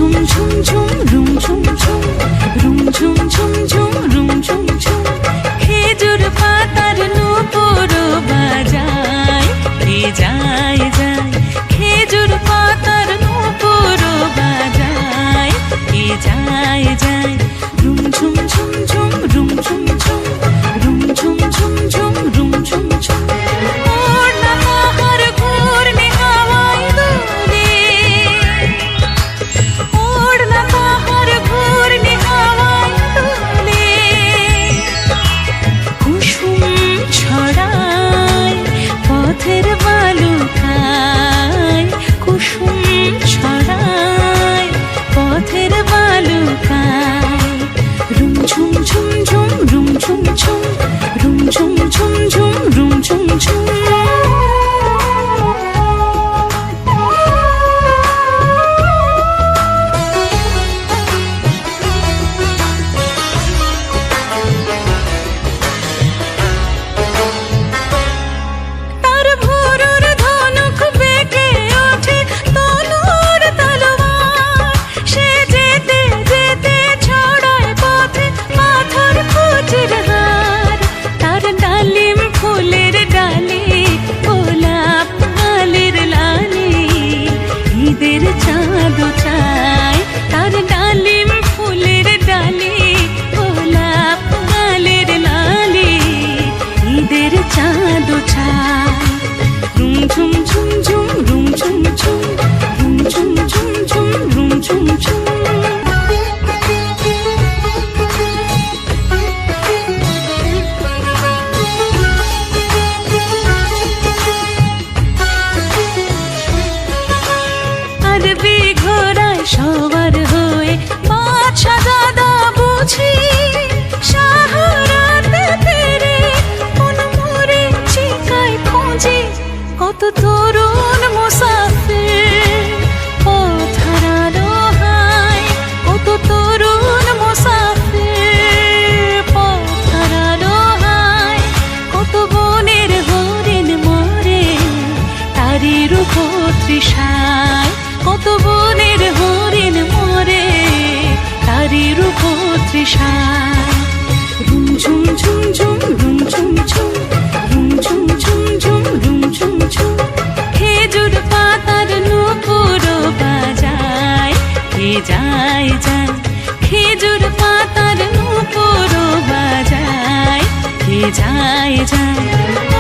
ঝুম ঝুম ঝুম room ঝুম ঝুম room ঝুম ঝুম ঝুম room ঝুম ঝুম খেজুর পাতার নূপুর বাজায় কে যায় যায় খেজুর পাতার নূপুর বাজায় কে যায় যায় রুম ঝুম ঝুম ঝুম রুম ঝুম ঝুম রুম ঝুম ঝুম ঝুম রুম ঝুম ঝুম ওড়না পাহাড় ঘূর্ণি হাওয়ায় দোলে ওড়না পাহাড় ঘূর্ণি হাওয়ায় দোলে কুসুম ছড়ায় পথের বালুকায় কুসুম ছড়ায় পথের বালুকায় রুম ঝুম ঝুম ঝুম রুম ঝুম ঝুম রুম ঝুম ঝুম ঝুম রুম ঝুম ঝুম তার ভোরের ধনুক বেঁকে ওঠে তনুর তলোয়ার সে যেতে যেতে ছড়ায় পথে পাথর কুচির হার তার ডালিম ফুলের ডালে গোলাপ গালের লালে ঈদের চাঁদ চায় তার ডালিম ফুলের ডালে গোলাপ গালের লালে ঈদের চাঁদ চায় রুম ঝুম ঝুম ঝুম রুম ঝুম ঝুম রুম ঝুম ঝুম ঝুম রুম ঝুম ঝুম আরবি ঘোড়ায় সওয়ার হয়ে বাদশা দাদা বুঝি শাহরাতে তেরে কোন মোরে চিকায় খোঁজে কত তরুণ মুসাফির পথ হারালো হায় কত তরুণ মুসাফির পথ হারালো হায় কত বনের হরিণ মরে তারই রূপ তৃষায় কত বনের হরিণ মরে তারই রূপ তৃষায় রুম ঝুম ঝুম ঝুম রুম ঝুম ঝুম রুম ঝুম ঝুম ঝুম রুম ঝুম ঝুম খেজুর পাতার নূপুর বাজায় কে যায় যায় খেজুর পাতার নূপুর বাজায় কে যায় যায়